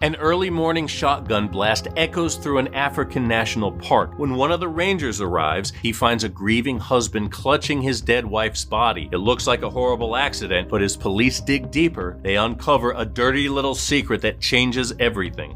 An early morning shotgun blast echoes through an African national park. When one of the rangers arrives, he finds a grieving husband clutching his dead wife's body. It looks like a horrible accident, but as police dig deeper, they uncover a dirty little secret that changes everything.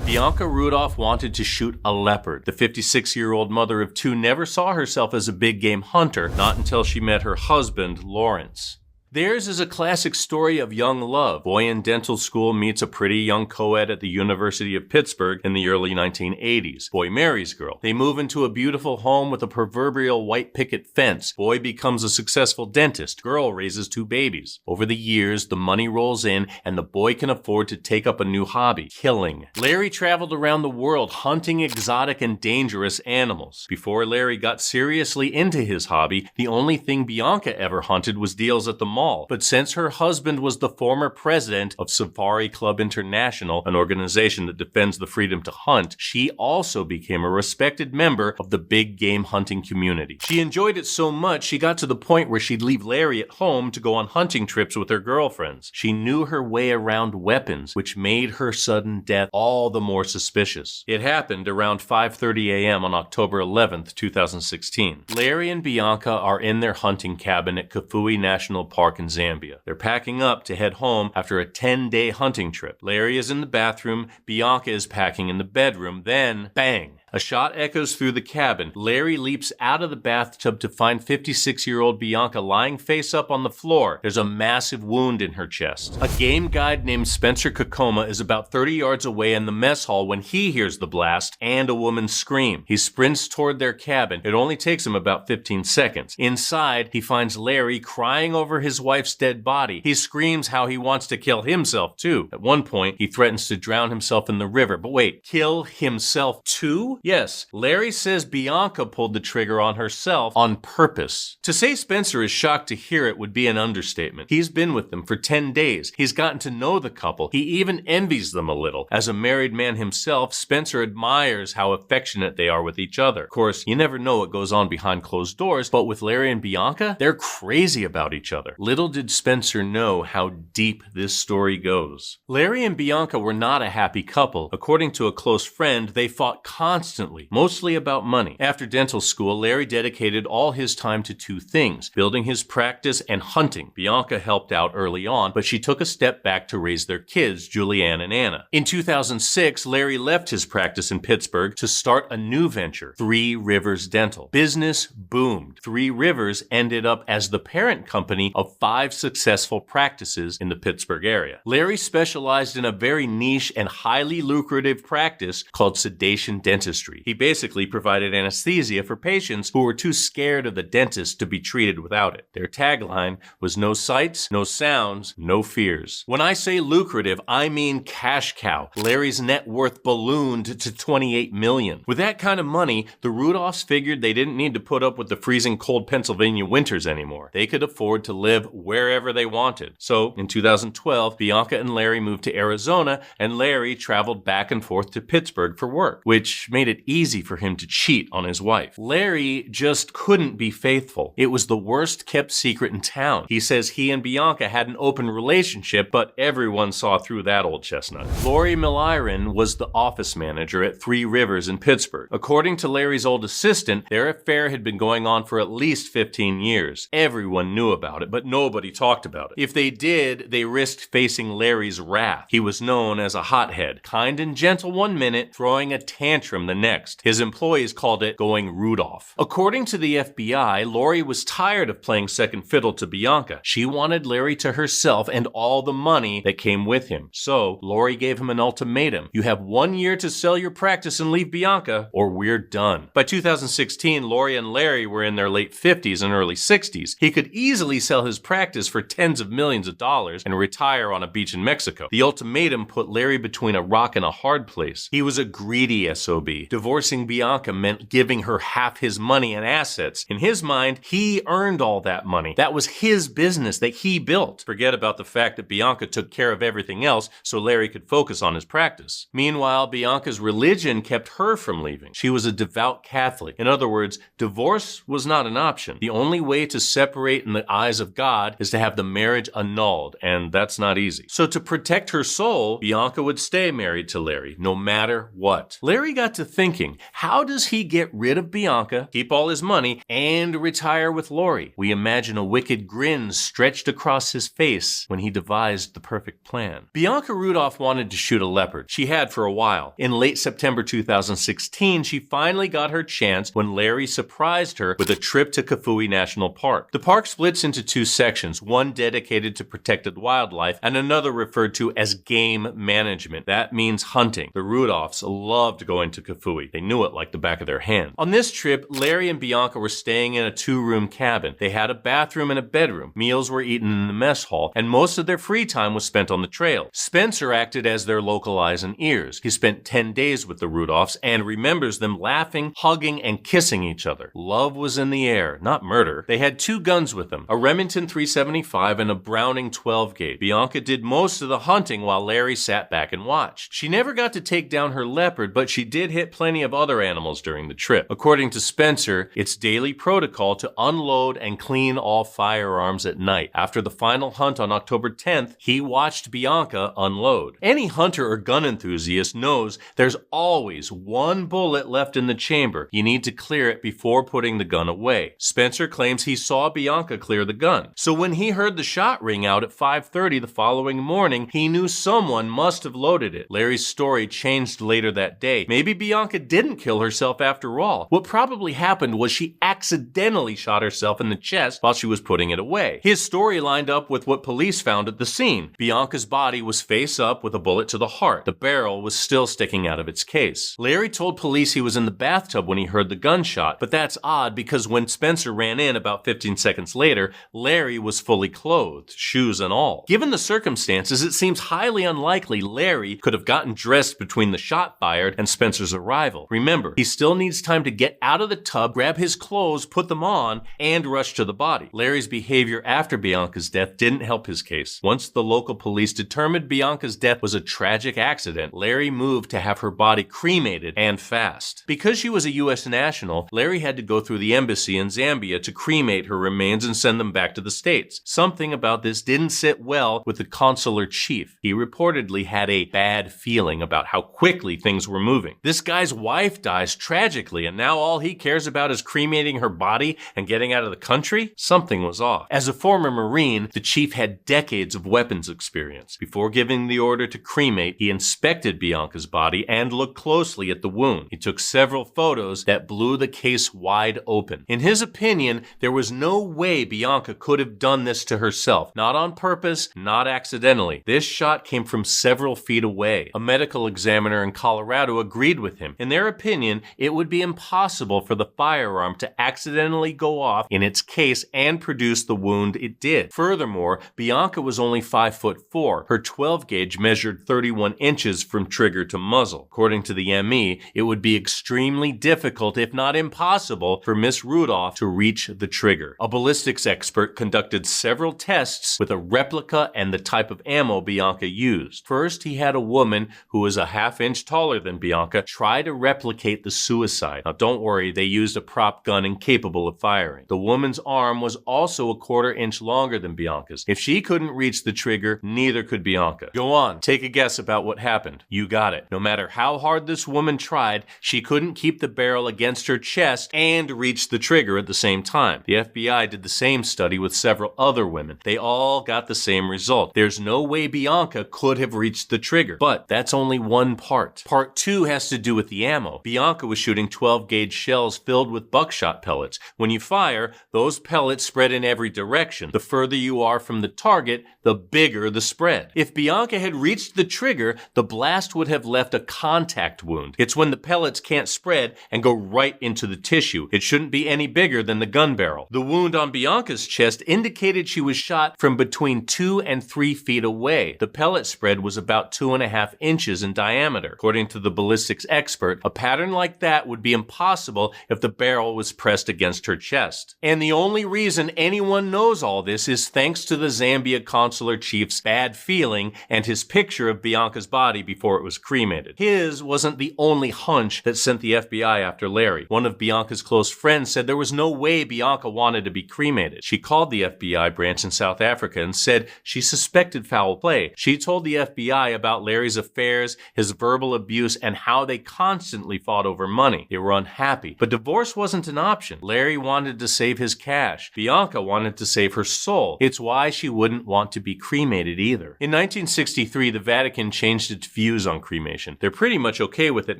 Bianca Rudolph wanted to shoot a leopard. The 56-year-old mother of two never saw herself as a big game hunter, not until she met her husband, Lawrence. Theirs is a classic story of young love. Boy in dental school meets a pretty young co-ed at the University of Pittsburgh in the early 1980s. Boy marries girl. They move into a beautiful home with a proverbial white picket fence. Boy becomes a successful dentist. Girl raises two babies. Over the years, the money rolls in and the boy can afford to take up a new hobby, killing. Larry traveled around the world hunting exotic and dangerous animals. Before Larry got seriously into his hobby, the only thing Bianca ever hunted was deals at the mall. But since her husband was the former president of Safari Club International, an organization that defends the freedom to hunt, she also became a respected member of the big game hunting community. She enjoyed it so much she got to the point where she'd leave Larry at home to go on hunting trips with her girlfriends. She knew her way around weapons, which made her sudden death all the more suspicious. It happened around 5:30 a.m. on October 11th, 2016. Larry and Bianca are in their hunting cabin at Kafue National Park in Zambia. They're packing up to head home after a 10-day hunting trip. Larry is in the bathroom, Bianca is packing in the bedroom, then bang! A shot echoes through the cabin. Larry leaps out of the bathtub to find 56-year-old Bianca lying face up on the floor. There's a massive wound in her chest. A game guide named Spencer Kokoma is about 30 yards away in the mess hall when he hears the blast and a woman scream. He sprints toward their cabin. It only takes him about 15 seconds. Inside, he finds Larry crying over his wife's dead body. He screams how he wants to kill himself too. At one point, he threatens to drown himself in the river. But wait, kill himself too? Yes, Larry says Bianca pulled the trigger on herself on purpose. To say Spencer is shocked to hear it would be an understatement. He's been with them for 10 days. He's gotten to know the couple. He even envies them a little. As a married man himself, Spencer admires how affectionate they are with each other. Of course, you never know what goes on behind closed doors, but with Larry and Bianca, they're crazy about each other. Little did Spencer know how deep this story goes. Larry and Bianca were not a happy couple. According to a close friend, they fought constantly, mostly about money. After dental school, Larry dedicated all his time to two things, building his practice and hunting. Bianca helped out early on, but she took a step back to raise their kids, Julianne and Anna. In 2006, Larry left his practice in Pittsburgh to start a new venture, Three Rivers Dental. Business boomed. Three Rivers ended up as the parent company of 5 successful practices in the Pittsburgh area. Larry specialized in a very niche and highly lucrative practice called sedation dentistry. He basically provided anesthesia for patients who were too scared of the dentist to be treated without it. Their tagline was no sights, no sounds, no fears. When I say lucrative, I mean cash cow. Larry's net worth ballooned to $28 million. With that kind of money, the Rudolphs figured they didn't need to put up with the freezing cold Pennsylvania winters anymore. They could afford to live wherever they wanted. So, in 2012, Bianca and Larry moved to Arizona, and Larry traveled back and forth to Pittsburgh for work, which made it easy for him to cheat on his wife. Larry just couldn't be faithful. It was the worst kept secret in town. He says he and Bianca had an open relationship, but everyone saw through that old chestnut. Lori Milliron was the office manager at Three Rivers in Pittsburgh. According to Larry's old assistant, their affair had been going on for at least 15 years. Everyone knew about it, but nobody talked about it. If they did, they risked facing Larry's wrath. He was known as a hothead, kind and gentle one minute, throwing a tantrum the next. His employees called it going Rudolph. According to the FBI, Lori was tired of playing second fiddle to Bianca. She wanted Larry to herself and all the money that came with him. So, Lori gave him an ultimatum. You have 1 year to sell your practice and leave Bianca, or we're done. By 2016, Lori and Larry were in their late 50s and early 60s. He could easily sell his practice for tens of millions of dollars and retire on a beach in Mexico. The ultimatum put Larry between a rock and a hard place. He was a greedy SOB. Divorcing Bianca meant giving her half his money and assets. In his mind, he earned all that money. That was his business that he built. Forget about the fact that Bianca took care of everything else so Larry could focus on his practice. Meanwhile, Bianca's religion kept her from leaving. She was a devout Catholic. In other words, divorce was not an option. The only way to separate in the eyes of God is to have the marriage annulled, and that's not easy. So to protect her soul, Bianca would stay married to Larry, no matter what. Larry got to thinking, how does he get rid of Bianca, keep all his money, and retire with Lori? We imagine a wicked grin stretched across his face when he devised the perfect plan. Bianca Rudolph wanted to shoot a leopard. She had for a while. In late September 2016, she finally got her chance when Larry surprised her with a trip to Kafue National Park. The park splits into two sections, one dedicated to protected wildlife and another referred to as game management. That means hunting. The Rudolphs loved going to Kafue. They knew it like the back of their hand. On this trip, Larry and Bianca were staying in a two-room cabin. They had a bathroom and a bedroom. Meals were eaten in the mess hall, and most of their free time was spent on the trail. Spencer acted as their local eyes and ears. He spent 10 days with the Rudolphs and remembers them laughing, hugging, and kissing each other. Love was in the air, not murder. They had two guns with them, a Remington 375 and a Browning 12 gauge. Bianca did most of the hunting while Larry sat back and watched. She never got to take down her leopard, but she did hit plenty of other animals during the trip. According to Spencer, it's daily protocol to unload and clean all firearms at night. After the final hunt on October 10th, he watched Bianca unload. Any hunter or gun enthusiast knows there's always one bullet left in the chamber. You need to clear it before putting the gun away. Spencer claims he saw Bianca clear the gun. So when he heard the shot ring out at 5:30 the following morning, he knew someone must have loaded it. Larry's story changed later that day. Maybe Bianca didn't kill herself after all. What probably happened was she accidentally shot herself in the chest while she was putting it away. His story lined up with what police found at the scene. Bianca's body was face up with a bullet to the heart. The barrel was still sticking out of its case. Larry told police he was in the bathtub when he heard the gunshot, but that's odd because when Spencer ran in about 15 seconds later, Larry was fully clothed, shoes and all. Given the circumstances, it seems highly unlikely Larry could have gotten dressed between the shot fired and Spencer's arrival. Remember, he still needs time to get out of the tub, grab his clothes, put them on, and rush to the body. Larry's behavior after Bianca's death didn't help his case. Once the local police determined Bianca's death was a tragic accident, Larry moved to have her body cremated and fast. Because she was a U.S. national, Larry had to go through the embassy in Zambia to cremate her remains and send them back to the States. Something about this didn't sit well with the consular chief. He reportedly had a bad feeling about how quickly things were moving. This guy's wife dies tragically, and now all he cares about is cremating her body and getting out of the country? Something was off. As a former Marine, the chief had decades of weapons experience. Before giving the order to cremate, he inspected Bianca's body and looked closely at the wound. He took several photos that blew the case wide open. In his opinion, there was no way Bianca could have done this to herself. Not on purpose, not accidentally. This shot came from several feet away. A medical examiner in Colorado agreed with him. In their opinion, it would be impossible for the firearm to accidentally go off in its case and produce the wound it did. Furthermore, Bianca was only 5'4". Her 12 gauge measured 31 inches from trigger to muzzle. According to the ME, it would be extremely difficult, if not impossible, for Miss Rudolph to reach the trigger. A ballistics expert conducted several tests with a replica and the type of ammo Bianca used. First, he had a woman who was a half-inch taller than Bianca try to replicate the suicide. Now, don't worry, they used a prop gun incapable of firing. The woman's arm was also a 1/4 inch longer than Bianca's. If she couldn't reach the trigger, neither could Bianca. Go on, take a guess about what happened. You got it. No matter how hard this woman tried, she couldn't keep the barrel against her chest and reach the trigger at the same time. The FBI did the same study with several other women. They all got the same result. There's no way Bianca could have reached the trigger. But that's only one part. Part 2 has to do with the ammo. Bianca was shooting 12 gauge shells filled with buckshot pellets. When you fire, those pellets spread in every direction. The further you are from the target, the bigger the spread. If Bianca had reached the trigger, the blast would have left a contact wound. It's when the pellets can't spread and go right into the tissue. It shouldn't be any bigger than the gun barrel. The wound on Bianca's chest indicated she was shot from between 2 and 3 feet away. The pellet spread was about 2.5 inches in diameter. According to the ballistics expert, expert, a pattern like that would be impossible if the barrel was pressed against her chest. And the only reason anyone knows all this is thanks to the Zambia consular chief's bad feeling and his picture of Bianca's body before it was cremated. His wasn't the only hunch that sent the FBI after Larry. One of Bianca's close friends said there was no way Bianca wanted to be cremated. She called the FBI branch in South Africa and said she suspected foul play. She told the FBI about Larry's affairs, his verbal abuse, and how they constantly fought over money. They were unhappy, but divorce wasn't an option. Larry wanted to save his cash. Bianca wanted to save her soul. It's why she wouldn't want to be cremated either. In 1963, the Vatican changed its views on cremation. They're pretty much okay with it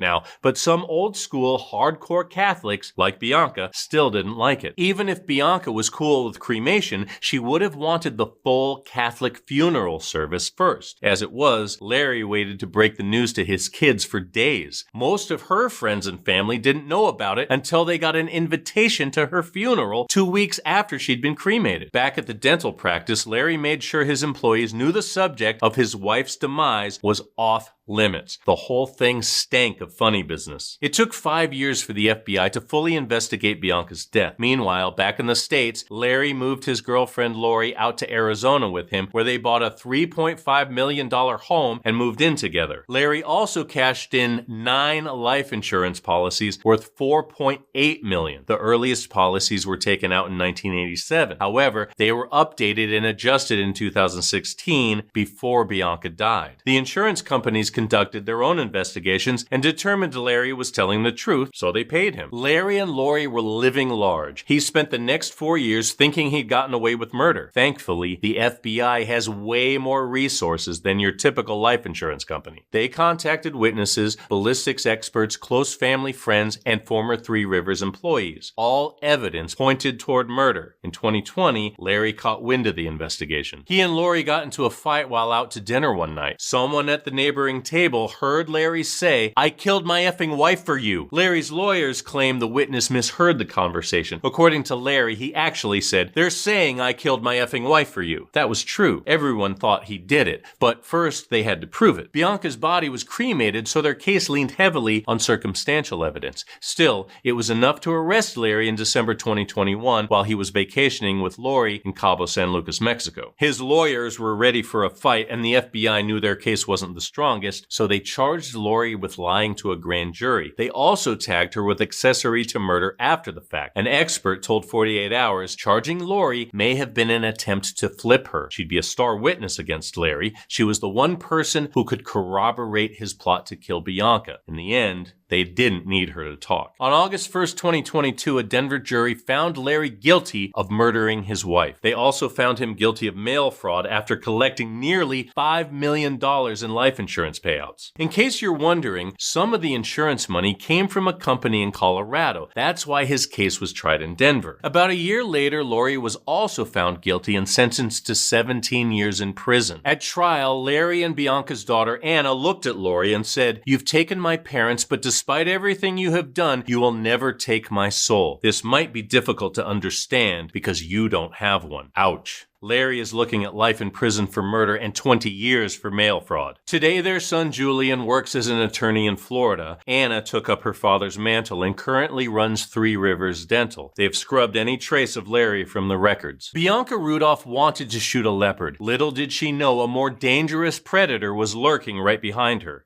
now, but some old school hardcore Catholics, like Bianca, still didn't like it. Even if Bianca was cool with cremation, she would have wanted the full Catholic funeral service first. As it was, Larry waited to break the news to his kids for days. Most of her friends and family didn't know about it until they got an invitation to her funeral 2 weeks after she'd been cremated. Back at the dental practice, Larry made sure his employees knew the subject of his wife's demise was off limits. The whole thing stank of funny business. It took 5 years for the FBI to fully investigate Bianca's death. Meanwhile, back in the States, Larry moved his girlfriend Lori out to Arizona with him, where they bought a $3.5 million home and moved in together. Larry also cashed in 9 life insurance policies worth $4.8 million. The earliest policies were taken out in 1987. However, they were updated and adjusted in 2016 before Bianca died. The insurance companies conducted their own investigations and determined Larry was telling the truth, so they paid him. Larry and Lori were living large. He spent the next 4 years thinking he'd gotten away with murder. Thankfully, the FBI has way more resources than your typical life insurance company. They contacted witnesses, ballistics experts, close family friends, and former Three Rivers employees. All evidence pointed toward murder. In 2020, Larry caught wind of the investigation. He and Lori got into a fight while out to dinner one night. Someone at the neighboring table heard Larry say, "I killed my effing wife for you." Larry's lawyers claim the witness misheard the conversation. According to Larry, he actually said, "They're saying I killed my effing wife for you." That was true. Everyone thought he did it, but first they had to prove it. Bianca's body was cremated, so their case leaned heavily on circumstantial evidence. Still, it was enough to arrest Larry in December 2021 while he was vacationing with Lori in Cabo San Lucas, Mexico. His lawyers were ready for a fight, and the FBI knew their case wasn't the strongest, so they charged Lori with lying to a grand jury. They also tagged her with accessory to murder after the fact. An expert told 48 Hours charging Lori may have been an attempt to flip her. She'd be a star witness against Larry. She was the one person who could corroborate his plot to kill Bianca. In the end, they didn't need her to talk. On August 1st, 2022, a Denver jury found Larry guilty of murdering his wife. They also found him guilty of mail fraud after collecting nearly $5 million in life insurance payouts. In case you're wondering, some of the insurance money came from a company in Colorado. That's why his case was tried in Denver. About a year later, Lori was also found guilty and sentenced to 17 years in prison. At trial, Larry and Bianca's daughter Anna looked at Lori and said, "You've taken my parents, but despite everything you have done, you will never take my soul. This might be difficult to understand because you don't have one." Ouch. Larry is looking at life in prison for murder and 20 years for mail fraud. Today, their son Julian works as an attorney in Florida. Anna took up her father's mantle and currently runs Three Rivers Dental. They've scrubbed any trace of Larry from the records. Bianca Rudolph wanted to shoot a leopard. Little did she know a more dangerous predator was lurking right behind her.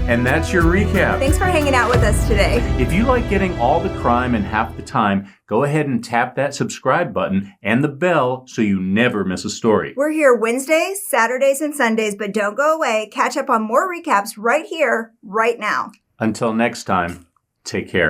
And that's your recap. Thanks for hanging out with us today. If you like getting all the crime in half the time, go ahead and tap that subscribe button and the bell so you never miss a story. We're here Wednesdays, Saturdays, and Sundays, but don't go away. Catch up on more recaps right here, right now. Until next time, take care.